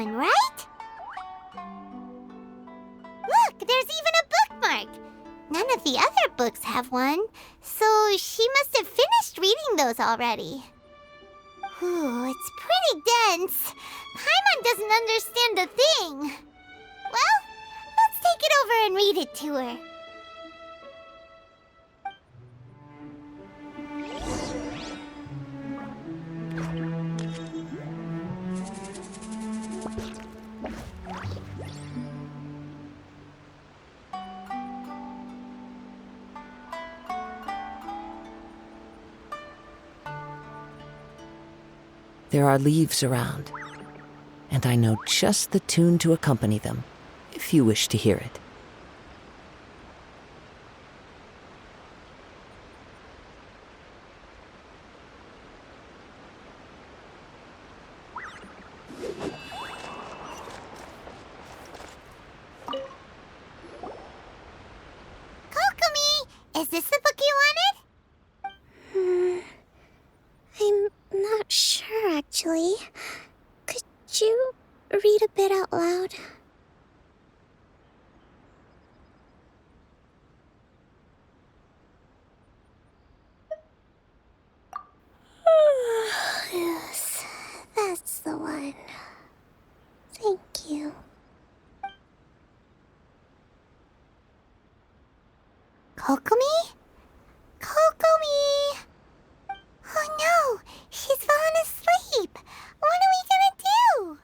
one, right? Look, there's even a bookmark. None of the other books have one, so she must have finished reading those already. Ooh, it's pretty dense. Paimon doesn't understand a thing. Well, let's take it over and read it to her. There are leaves around, and I know just the tune to accompany them, if you wish to hear it. Kokomi, is this the book you wanted? I'm not sure, actually. Could you read a bit out loud? Yes, that's the one. Thank you. Kokomi? Kokomi! Oh no, she's fallen asleep. What are we gonna do?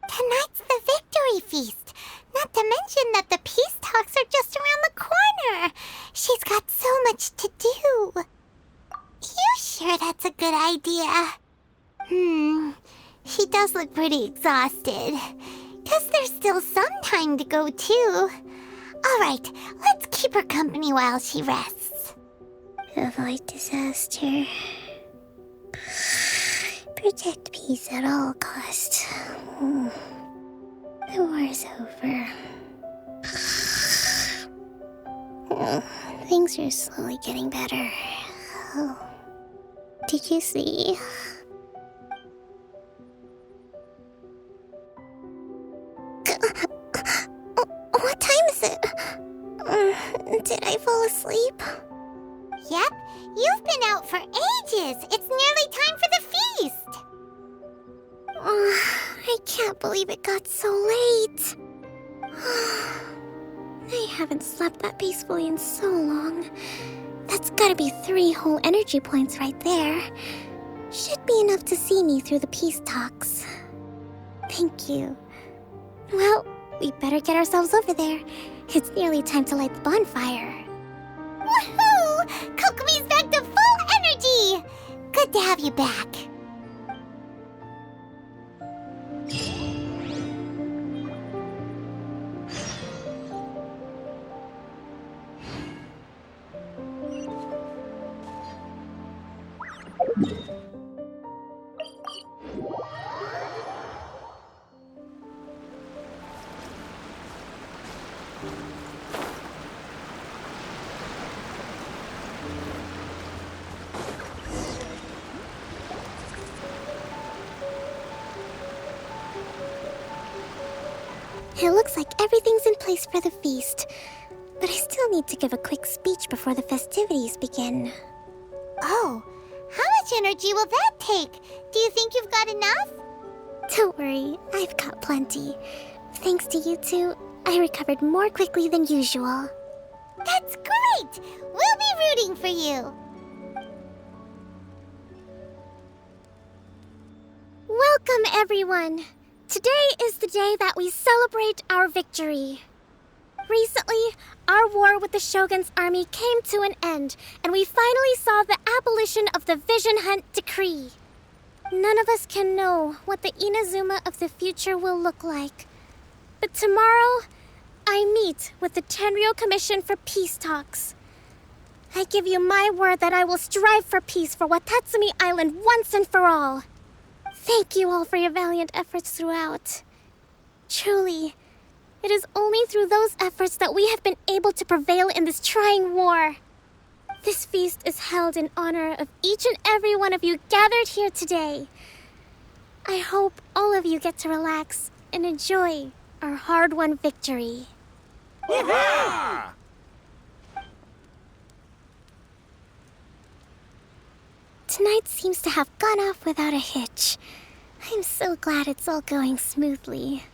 Tonight's the victory feast. Not to mention that the peace talks are just around the corner. She's got so much to do. You sure that's a good idea? She does look pretty exhausted. Guess there's still some time to go too. Alright, let's keep her company while she rests. Avoid disaster. Protect peace at all costs. The war's over. Things are slowly getting better. Oh. Did you see? What time is it? Did I fall asleep? Yep, you've been out for ages. It's nearly time for the feast. I can't believe it got so late. I haven't slept that peacefully in so long. That's gotta be 3 whole energy points right there. Should be enough to see me through the peace talks. Thank you. Well, we better get ourselves over there. It's nearly time to light the bonfire. Woohoo! Kokomi's back to full energy! Good to have you back. It looks like everything's in place for the feast. But I still need to give a quick speech before the festivities begin. Oh, how much energy will that take? Do you think you've got enough? Don't worry, I've got plenty. Thanks to you two, I recovered more quickly than usual. That's great! We'll be rooting for you. Welcome, everyone! Today is the day that we celebrate our victory. Recently, our war with the Shogun's army came to an end, and we finally saw the abolition of the Vision Hunt Decree. None of us can know what the Inazuma of the future will look like. But tomorrow, I meet with the Tenryou Commission for Peace Talks. I give you my word that I will strive for peace for Watatsumi Island once and for all. Thank you all for your valiant efforts throughout. Truly, it is only through those efforts that we have been able to prevail in this trying war. This feast is held in honor of each and every one of you gathered here today. I hope all of you get to relax and enjoy our hard-won victory. Tonight seems to have gone off without a hitch. I'm so glad it's all going smoothly.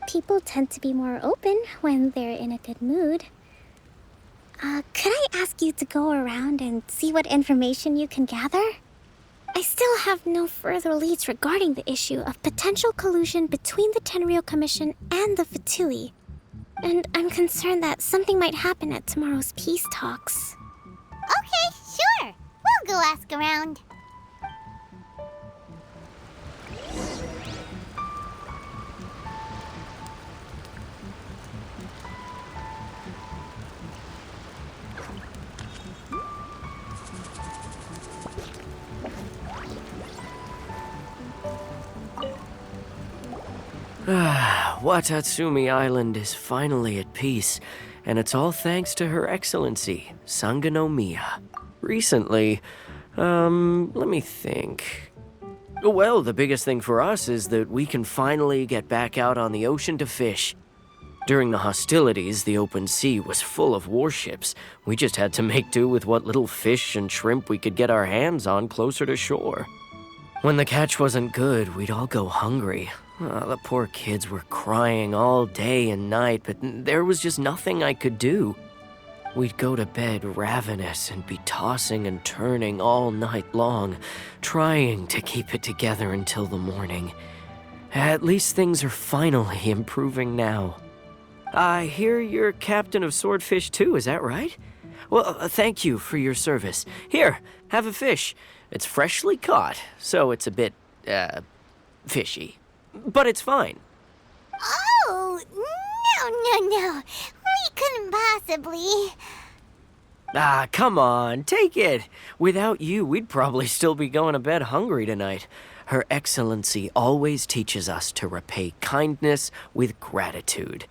People tend to be more open when they're in a good mood. Could I ask you to go around and see what information you can gather? I still have no further leads regarding the issue of potential collusion between the Tenryou Commission and the Fatui. And I'm concerned that something might happen at tomorrow's peace talks. Okay, sure. We'll go ask around. Watatsumi Island is finally at peace, and it's all thanks to Her Excellency, Sangonomiya. Recently, let me think. Well, the biggest thing for us is that we can finally get back out on the ocean to fish. During the hostilities, the open sea was full of warships. We just had to make do with what little fish and shrimp we could get our hands on closer to shore. When the catch wasn't good, we'd all go hungry. The poor kids were crying all day and night, but there was just nothing I could do. We'd go to bed ravenous and be tossing and turning all night long, trying to keep it together until the morning. At least things are finally improving now. I hear you're captain of Swordfish too, is that right? Well, thank you for your service. Here, have a fish. It's freshly caught, so it's a bit, fishy. But it's fine. Oh, no. We couldn't possibly. Ah, come on, take it. Without you, we'd probably still be going to bed hungry tonight. Her Excellency always teaches us to repay kindness with gratitude.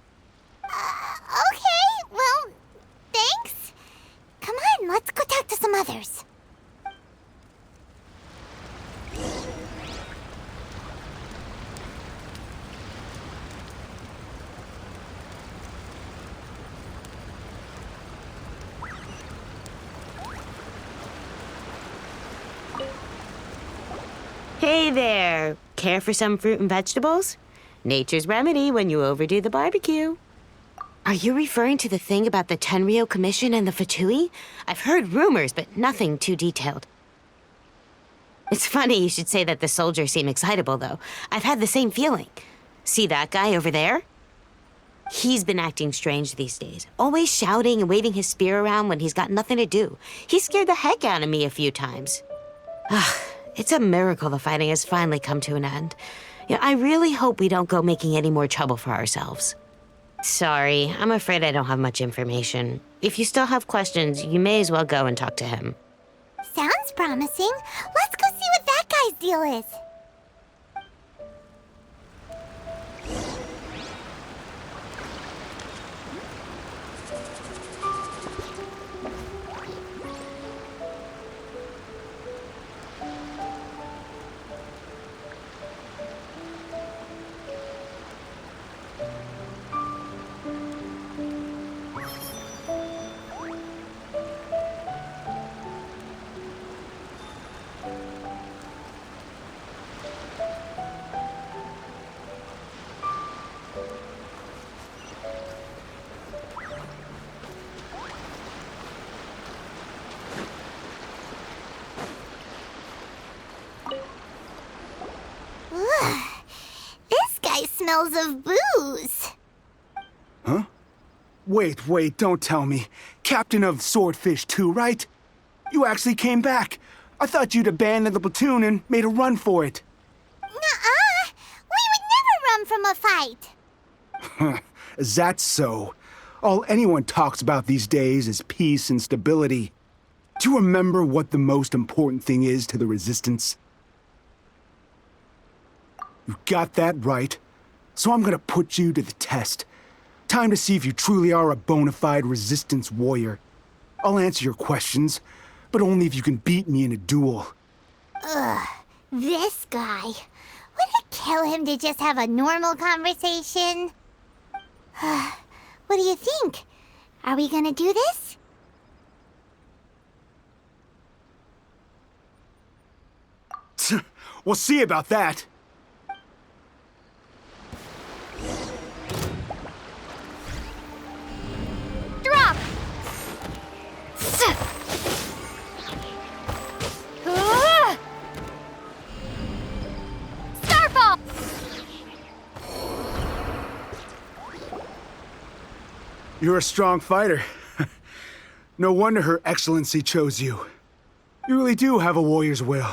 Okay, well, thanks. Come on, let's go talk to some others. Hey there! Care for some fruit and vegetables? Nature's remedy when you overdo the barbecue. Are you referring to the thing about the Tenryou Commission and the Fatui? I've heard rumors, but nothing too detailed. It's funny you should say that the soldiers seem excitable, though. I've had the same feeling. See that guy over there? He's been acting strange these days, always shouting and waving his spear around when he's got nothing to do. He scared the heck out of me a few times. It's a miracle the fighting has finally come to an end. I really hope we don't go making any more trouble for ourselves. Sorry, I'm afraid I don't have much information. If you still have questions, you may as well go and talk to him. Sounds promising. Let's go see what that guy's deal is. This guy smells of booze. Huh? Wait, don't tell me. Captain of Swordfish too, right? You actually came back. I thought you'd abandoned the platoon and made a run for it. Nuh-uh. We would never run from a fight. Is that so? All anyone talks about these days is peace and stability. Do you remember what the most important thing is to the Resistance? You got that right. So I'm gonna put you to the test. Time to see if you truly are a bona fide Resistance warrior. I'll answer your questions, but only if you can beat me in a duel. This guy. What a tell him to just have a normal conversation? What do you think? Are we gonna do this? We'll see about that. Drop! Starfall! You're a strong fighter. No wonder Her Excellency chose you. You really do have a warrior's will.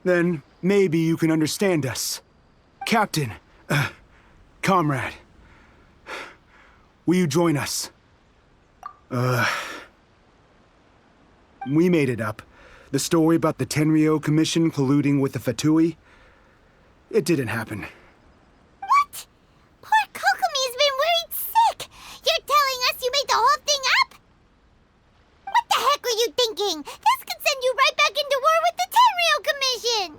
Then maybe you can understand us. Captain, comrade, will you join us? We made it up. The story about the Tenryo Commission colluding with the Fatui, it didn't happen. What? Poor Kokomi's been worried sick. You're telling us you made the whole thing up? What the heck were you thinking? This could send you right back into war with the Tenryo Commission.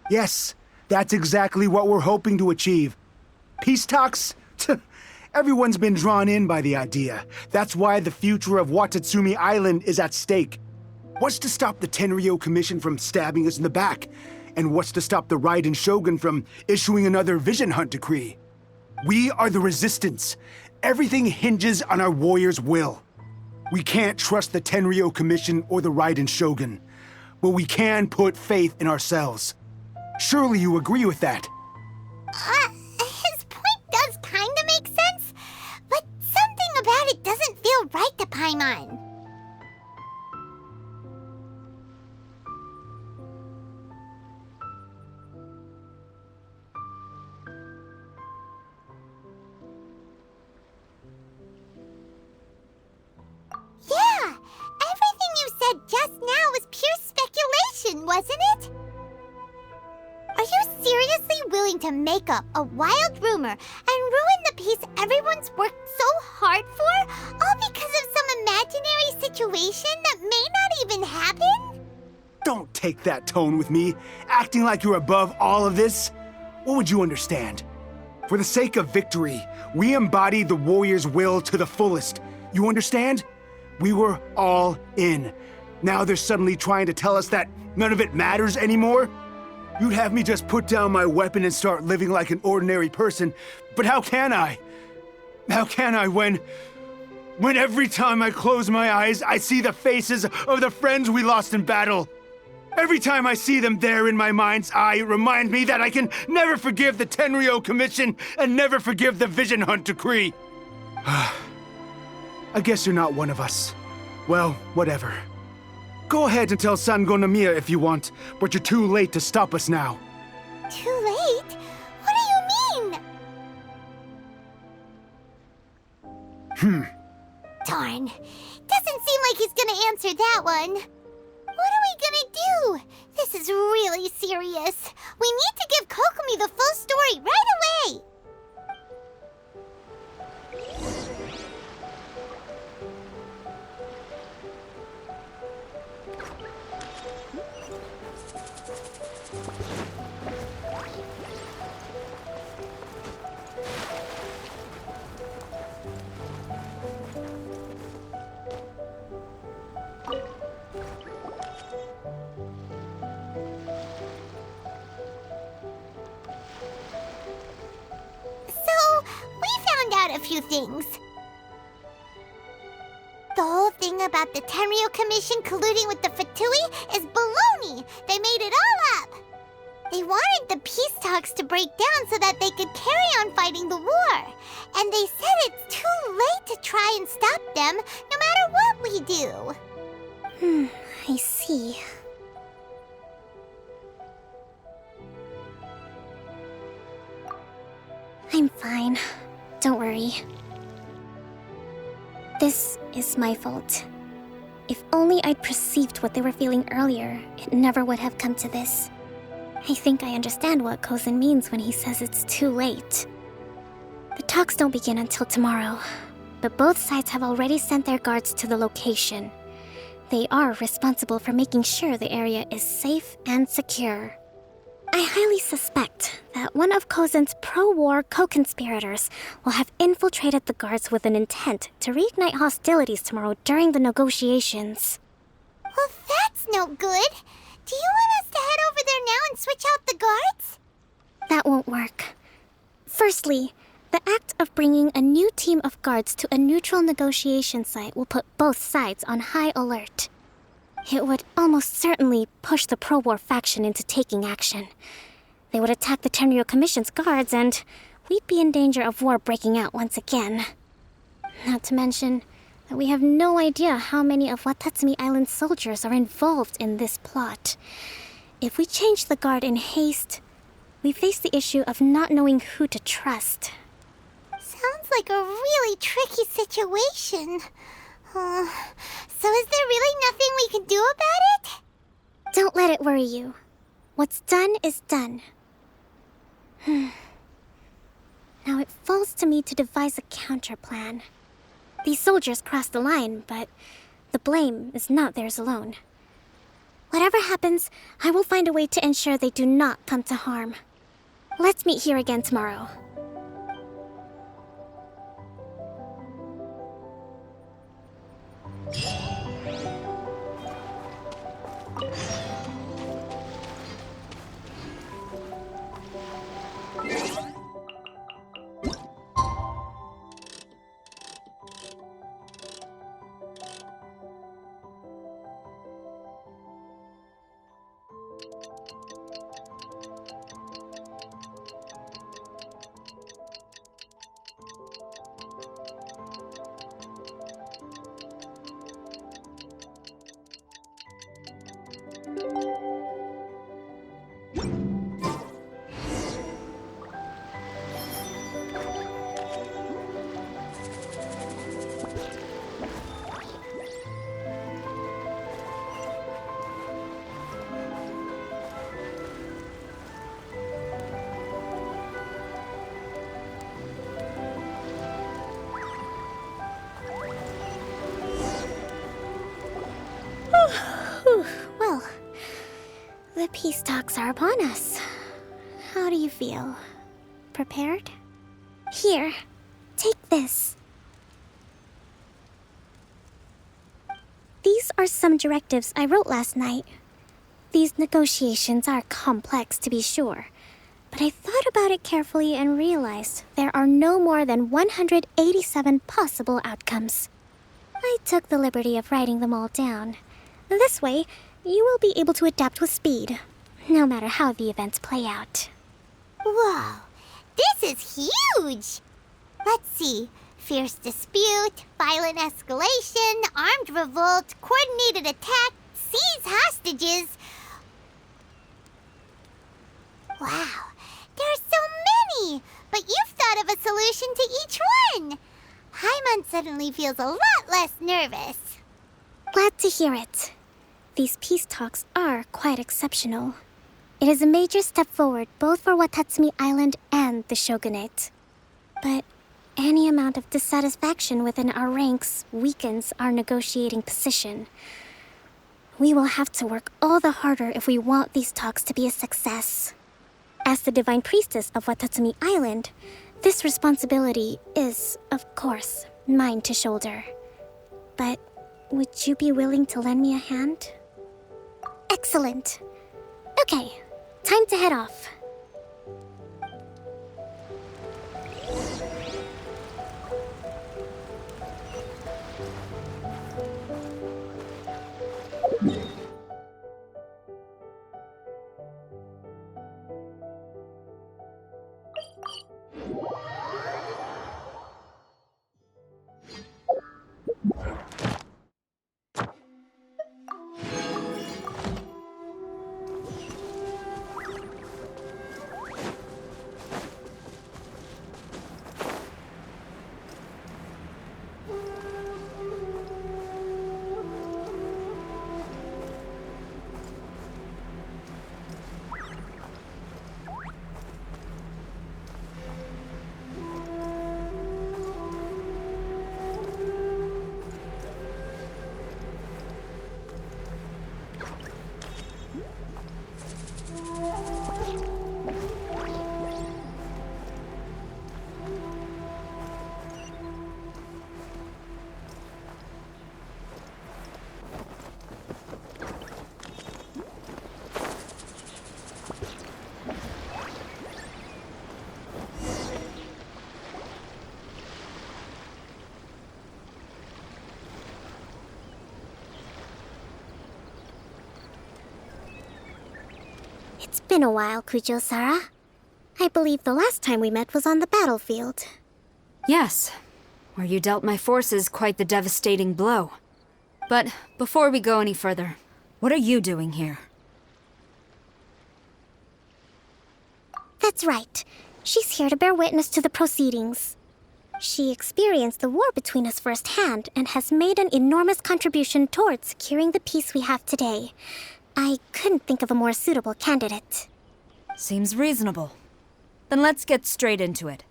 Yes, that's exactly what we're hoping to achieve. Peace talks? Everyone's been drawn in by the idea. That's why the future of Watatsumi Island is at stake. What's to stop the Tenryo Commission from stabbing us in the back? And what's to stop the Raiden Shogun from issuing another Vision Hunt decree? We are the Resistance. Everything hinges on our warrior's will. We can't trust the Tenryo Commission or the Raiden Shogun, but we can put faith in ourselves. Surely you agree with that? His point does kinda make sense, but something about it doesn't feel right to Paimon. Yeah, everything you said just now was pure speculation, wasn't it? Are you seriously willing to make up a wild rumor and ruin the peace everyone's worked so hard for, all because of some imaginary situation that may not even happen? Don't take that tone with me, acting like you're above all of this. What would you understand? For the sake of victory, we embodied the warrior's will to the fullest. You understand? We were all in. Now they're suddenly trying to tell us that none of it matters anymore? You'd have me just put down my weapon and start living like an ordinary person, but how can I? How can I when every time I close my eyes, I see the faces of the friends we lost in battle? Every time I see them there in my mind's eye, it reminds me that I can never forgive the Tenryo Commission and never forgive the Vision Hunt decree. I guess you're not one of us. Well, whatever. Go ahead and tell Sangonomiya if you want, but you're too late to stop us now. Too late? What do you mean? Darn. Doesn't seem like he's gonna answer that one. What are we gonna do? This is really serious. We need to give Kokomi the full story right away. A few things. The whole thing about the Tenryo Commission colluding with the Fatui is baloney. They made it all up. They wanted the peace talks to break down so that they could carry on fighting the war. And they said it's too late to try and stop them, no matter what we do. I see. I'm fine. Don't worry. This is my fault. If only I'd perceived what they were feeling earlier, it never would have come to this. I think I understand what Kozen means when he says it's too late. The talks don't begin until tomorrow, but both sides have already sent their guards to the location. They are responsible for making sure the area is safe and secure. I highly suspect that one of Kozen's pro-war co-conspirators will have infiltrated the guards with an intent to reignite hostilities tomorrow during the negotiations. Well, that's no good. Do you want us to head over there now and switch out the guards? That won't work. Firstly, the act of bringing a new team of guards to a neutral negotiation site will put both sides on high alert. It would almost certainly push the pro-war faction into taking action. They would attack the Tenryo Commission's guards, and we'd be in danger of war breaking out once again. Not to mention that we have no idea how many of Watatsumi Island's soldiers are involved in this plot. If we change the guard in haste, we face the issue of not knowing who to trust. Sounds like a really tricky situation. So is there really nothing we can do about it? Don't let it worry you. What's done is done. Now it falls to me to devise a counterplan. These soldiers crossed the line, but the blame is not theirs alone. Whatever happens, I will find a way to ensure they do not come to harm. Let's meet here again tomorrow. Well, the peace talks are upon us. How do you feel? Prepared? Here, take this. These are some directives I wrote last night. These negotiations are complex, to be sure, but I thought about it carefully and realized there are no more than 187 possible outcomes. I took the liberty of writing them all down. This way, you will be able to adapt with speed, no matter how the events play out. Whoa, this is huge! Let's see. Fierce dispute, violent escalation, armed revolt, coordinated attack, seize hostages. Wow, there are so many! But you've thought of a solution to each one! Hyman suddenly feels a lot less nervous. Glad to hear it. These peace talks are quite exceptional. It is a major step forward both for Watatsumi Island and the Shogunate. But any amount of dissatisfaction within our ranks weakens our negotiating position. We will have to work all the harder if we want these talks to be a success. As the Divine Priestess of Watatsumi Island, this responsibility is, of course, mine to shoulder. But would you be willing to lend me a hand? Excellent. Okay, time to head off. It's been a while, Kujo-Sara. I believe the last time we met was on the battlefield. Yes, where you dealt my forces quite the devastating blow. But before we go any further, what are you doing here? That's right. She's here to bear witness to the proceedings. She experienced the war between us firsthand and has made an enormous contribution towards securing the peace we have today. I couldn't think of a more suitable candidate. Seems reasonable. Then let's get straight into it.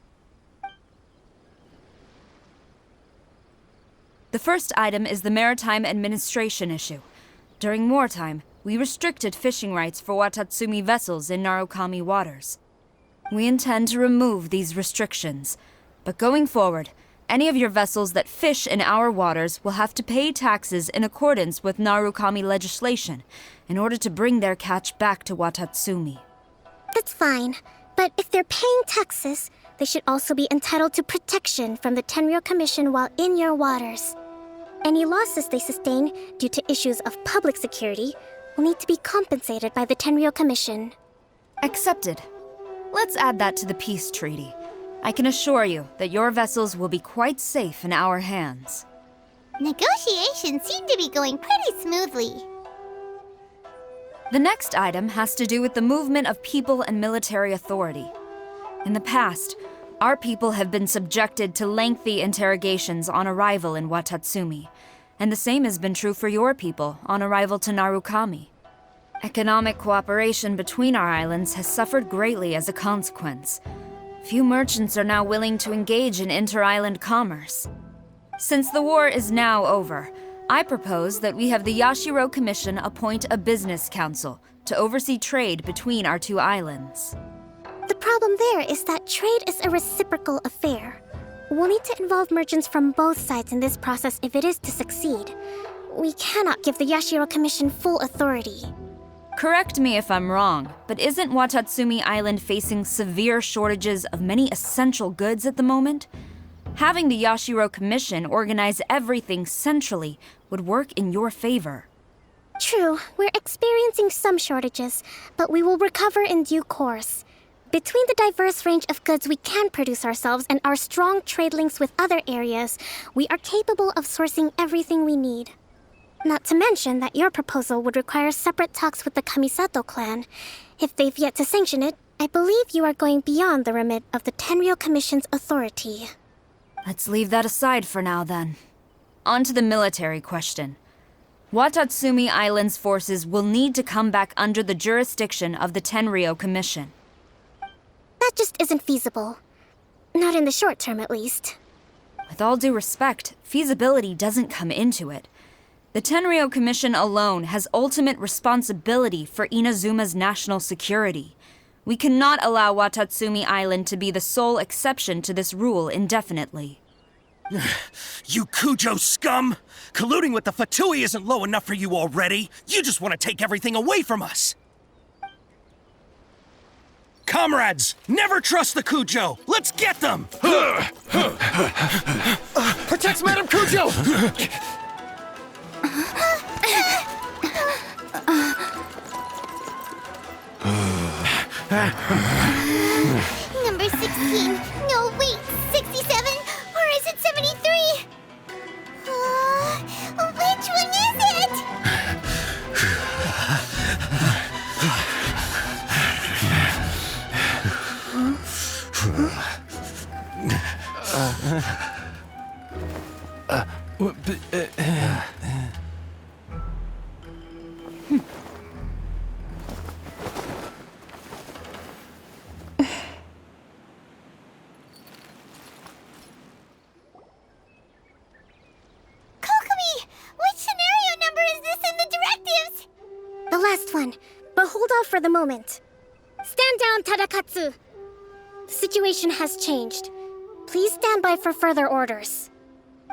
The first item is the Maritime Administration issue. During wartime, we restricted fishing rights for Watatsumi vessels in Narukami waters. We intend to remove these restrictions, but going forward, any of your vessels that fish in our waters will have to pay taxes in accordance with Narukami legislation in order to bring their catch back to Watatsumi. That's fine, but if they're paying taxes, they should also be entitled to protection from the Tenryou Commission while in your waters. Any losses they sustain due to issues of public security will need to be compensated by the Tenryou Commission. Accepted. Let's add that to the peace treaty. I can assure you that your vessels will be quite safe in our hands. Negotiations seem to be going pretty smoothly. The next item has to do with the movement of people and military authority. In the past, our people have been subjected to lengthy interrogations on arrival in Watatsumi, and the same has been true for your people on arrival to Narukami. Economic cooperation between our islands has suffered greatly as a consequence. Few merchants are now willing to engage in inter-island commerce. Since the war is now over, I propose that we have the Yashiro Commission appoint a business council to oversee trade between our two islands. The problem there is that trade is a reciprocal affair. We'll need to involve merchants from both sides in this process if it is to succeed. We cannot give the Yashiro Commission full authority. Correct me if I'm wrong, but isn't Watatsumi Island facing severe shortages of many essential goods at the moment? Having the Yashiro Commission organize everything centrally would work in your favor. True, we're experiencing some shortages, but we will recover in due course. Between the diverse range of goods we can produce ourselves and our strong trade links with other areas, we are capable of sourcing everything we need. Not to mention that your proposal would require separate talks with the Kamisato clan. If they've yet to sanction it, I believe you are going beyond the remit of the Tenryou Commission's authority. Let's leave that aside for now, then. On to the military question. Watatsumi Island's forces will need to come back under the jurisdiction of the Tenryou Commission. That just isn't feasible. Not in the short term, at least. With all due respect, feasibility doesn't come into it. The Tenryou Commission alone has ultimate responsibility for Inazuma's national security. We cannot allow Watatsumi Island to be the sole exception to this rule indefinitely. You Kujo scum! Colluding with the Fatui isn't low enough for you already. You just want to take everything away from us. Comrades, never trust the Kujo! Let's get them! Protect Madame Kujo! Number 16. No, wait. 67? Or is it 73? Which one is it? Kokomi! Which scenario number is this in the directives? The last one, but hold off for the moment. Stand down, Tadakatsu! The situation has changed. Please stand by for further orders.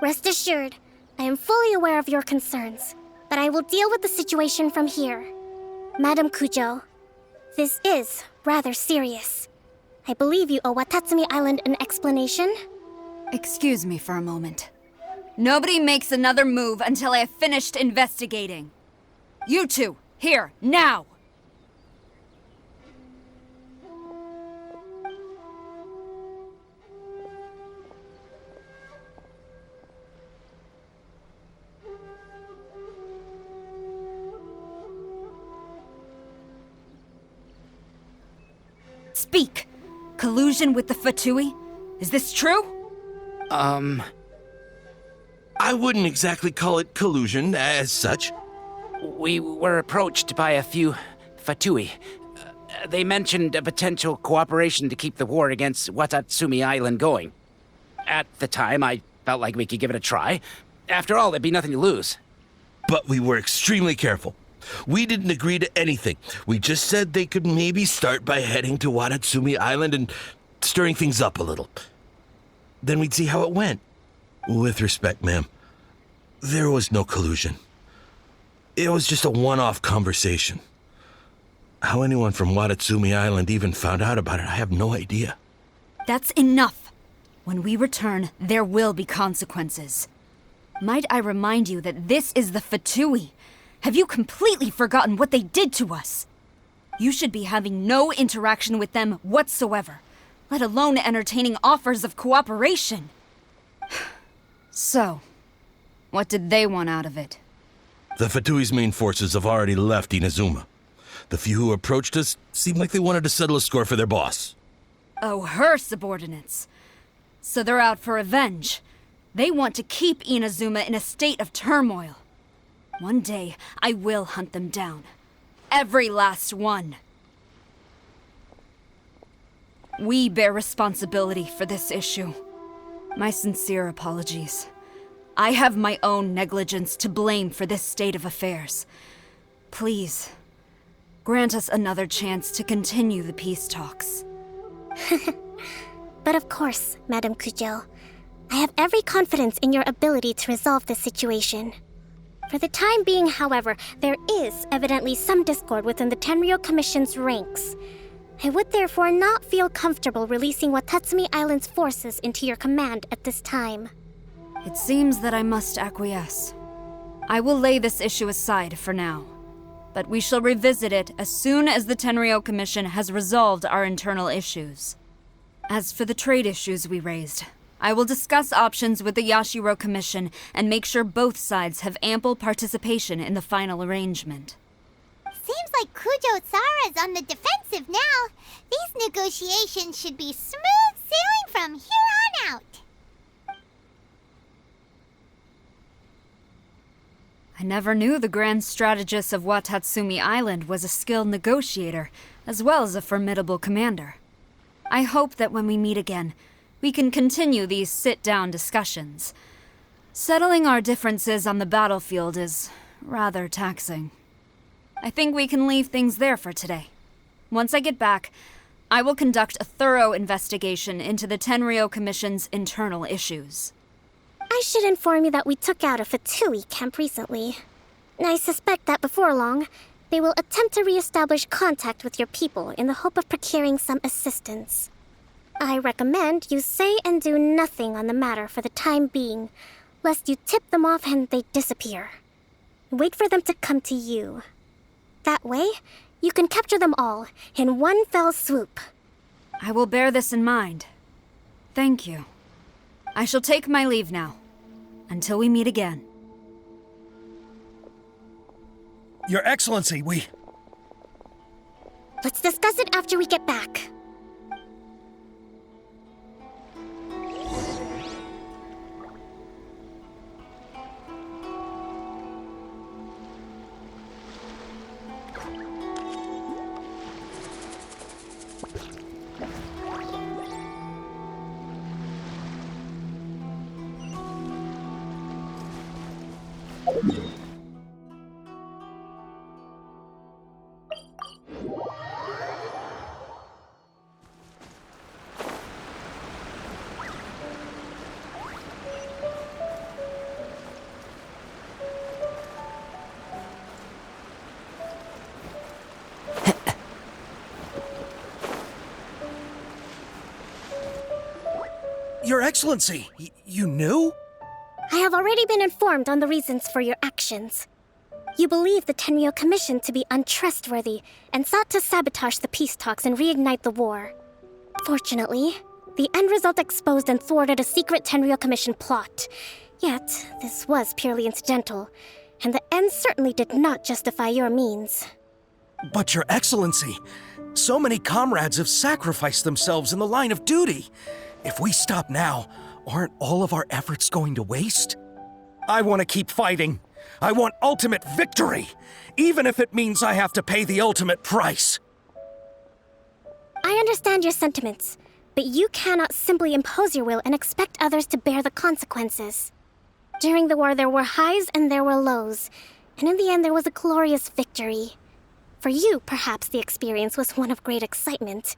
Rest assured, I am fully aware of your concerns, but I will deal with the situation from here. Madam Kujo, this is rather serious. I believe you owe Watatsumi Island an explanation. Excuse me for a moment. Nobody makes another move until I have finished investigating. You two, here, now! Speak! Collusion with the Fatui? Is this true? I wouldn't exactly call it collusion as such. We were approached by a few Fatui. They mentioned a potential cooperation to keep the war against Watatsumi Island going. At the time, I felt like we could give it a try. After all, there'd be nothing to lose. But we were extremely careful. We didn't agree to anything. We just said they could maybe start by heading to Watatsumi Island and stirring things up a little. Then we'd see how it went. With respect, ma'am, there was no collusion. It was just a one-off conversation. How anyone from Watatsumi Island even found out about it, I have no idea. That's enough. When we return, there will be consequences. Might I remind you that this is the Fatui? Have you completely forgotten what they did to us? You should be having no interaction with them whatsoever, let alone entertaining offers of cooperation. So, what did they want out of it? The Fatui's main forces have already left Inazuma. The few who approached us seemed like they wanted to settle a score for their boss. Oh, her subordinates. So they're out for revenge. They want to keep Inazuma in a state of turmoil. One day, I will hunt them down. Every last one. We bear responsibility for this issue. My sincere apologies. I have my own negligence to blame for this state of affairs. Please, grant us another chance to continue the peace talks. But of course, Madam Kujo, I have every confidence in your ability to resolve this situation. For the time being, however, there is evidently some discord within the Tenryou Commission's ranks. I would therefore not feel comfortable releasing Watatsumi Island's forces into your command at this time. It seems that I must acquiesce. I will lay this issue aside for now, but we shall revisit it as soon as the Tenryou Commission has resolved our internal issues. As for the trade issues we raised, I will discuss options with the Yashiro Commission and make sure both sides have ample participation in the final arrangement. Seems like Kujo-sara's on the defensive now. These negotiations should be smooth sailing from here on out. I never knew the Grand Strategist of Watatsumi Island was a skilled negotiator, as well as a formidable commander. I hope that when we meet again, we can continue these sit-down discussions. Settling our differences on the battlefield is rather taxing. I think we can leave things there for today. Once I get back, I will conduct a thorough investigation into the Tenryou Commission's internal issues. I should inform you that we took out a Fatui camp recently. I suspect that before long, they will attempt to re-establish contact with your people in the hope of procuring some assistance. I recommend you say and do nothing on the matter for the time being, lest you tip them off and they disappear. Wait for them to come to you. That way, you can capture them all in one fell swoop. I will bear this in mind. Thank you. I shall take my leave now. Until we meet again. Your Excellency, we... Let's discuss it after we get back. Your Excellency, you knew? I have already been informed on the reasons for your actions. You believe the Tenryou Commission to be untrustworthy and sought to sabotage the peace talks and reignite the war. Fortunately, the end result exposed and thwarted a secret Tenryou Commission plot. Yet, this was purely incidental, and the end certainly did not justify your means. But Your Excellency, so many comrades have sacrificed themselves in the line of duty. If we stop now, aren't all of our efforts going to waste? I want to keep fighting. I want ultimate victory, even if it means I have to pay the ultimate price. I understand your sentiments, but you cannot simply impose your will and expect others to bear the consequences. During the war, there were highs and there were lows, and in the end, there was a glorious victory. For you, perhaps the experience was one of great excitement,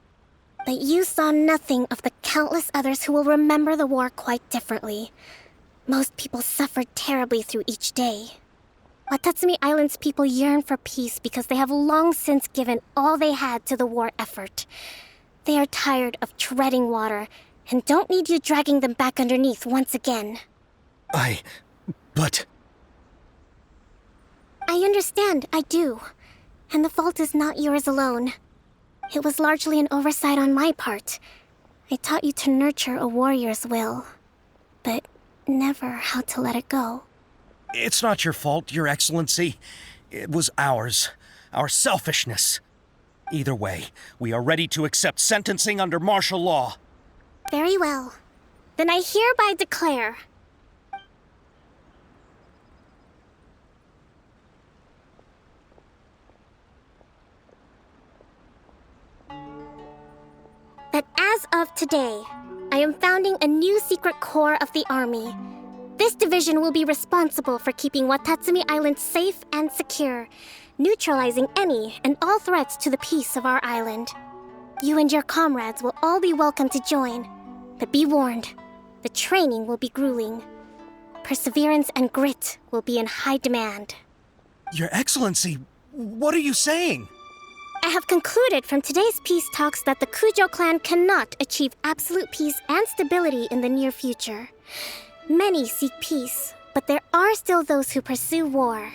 but you saw nothing of the countless others who will remember the war quite differently. Most people suffered terribly through each day. Watatsumi Island's people yearn for peace because they have long since given all they had to the war effort. They are tired of treading water and don't need you dragging them back underneath once again. But... I understand, I do. And the fault is not yours alone. It was largely an oversight on my part. I taught you to nurture a warrior's will, but never how to let it go. It's not your fault, Your Excellency. It was ours. Our selfishness. Either way, we are ready to accept sentencing under martial law. Very well. Then I hereby declare... that as of today, I am founding a new secret corps of the army. This division will be responsible for keeping Watatsumi Island safe and secure, neutralizing any and all threats to the peace of our island. You and your comrades will all be welcome to join, but be warned, the training will be grueling. Perseverance and grit will be in high demand. Your Excellency, what are you saying? I have concluded from today's peace talks that the Kujo clan cannot achieve absolute peace and stability in the near future. Many seek peace, but there are still those who pursue war.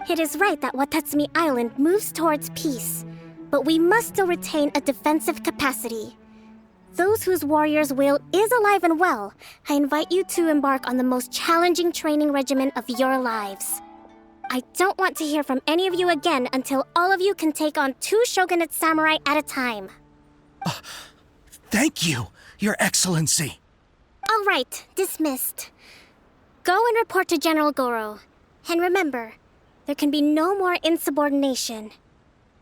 It is right that Watatsumi Island moves towards peace, but we must still retain a defensive capacity. Those whose warrior's will is alive and well, I invite you to embark on the most challenging training regimen of your lives. I don't want to hear from any of you again until all of you can take on 2 shogunate samurai at a time. Thank you, Your Excellency. All right, dismissed. Go and report to General Goro. And remember, there can be no more insubordination.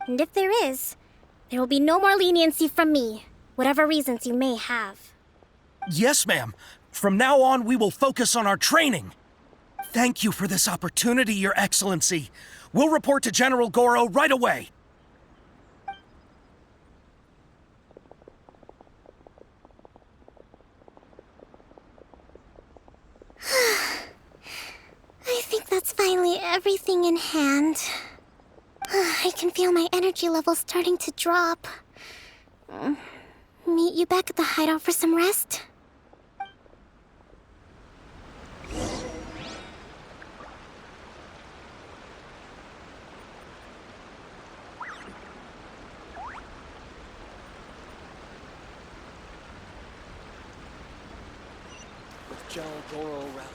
And if there is, there will be no more leniency from me, whatever reasons you may have. Yes, ma'am. From now on, we will focus on our training. Thank you for this opportunity, Your Excellency. We'll report to General Goro right away. I think that's finally everything in hand. I can feel my energy levels starting to drop. Meet you back at the hideout for some rest? General Goro route.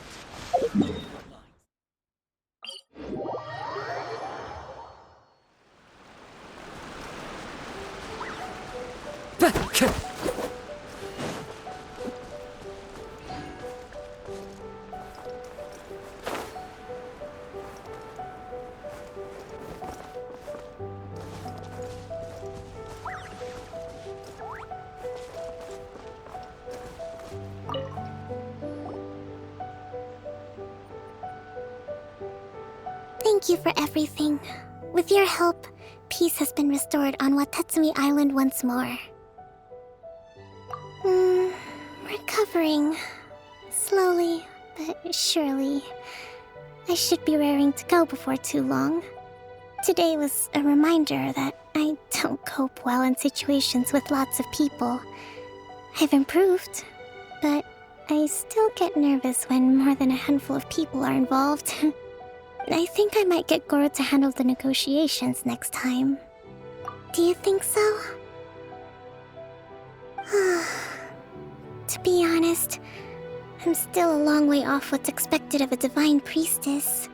Thank you for everything. With your help, peace has been restored on Watatsumi Island once more. Recovering. Slowly, but surely. I should be raring to go before too long. Today was a reminder that I don't cope well in situations with lots of people. I've improved, but I still get nervous when more than a handful of people are involved. I think I might get Goro to handle the negotiations next time. Do you think so? To be honest, I'm still a long way off what's expected of a divine priestess.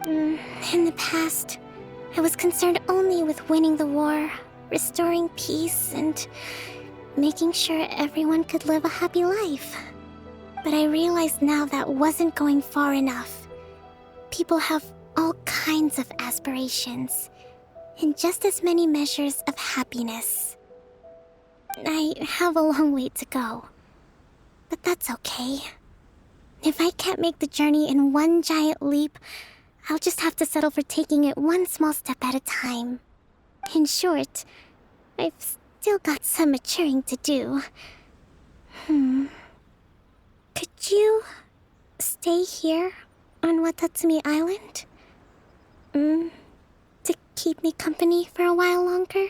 In the past, I was concerned only with winning the war, restoring peace, and making sure everyone could live a happy life. But I realized now that wasn't going far enough. People have all kinds of aspirations, and just as many measures of happiness. I have a long way to go, but that's okay. If I can't make the journey in one giant leap, I'll just have to settle for taking it one small step at a time. In short, I've still got some maturing to do. Could you stay here on Watatsumi Island? To keep me company for a while longer?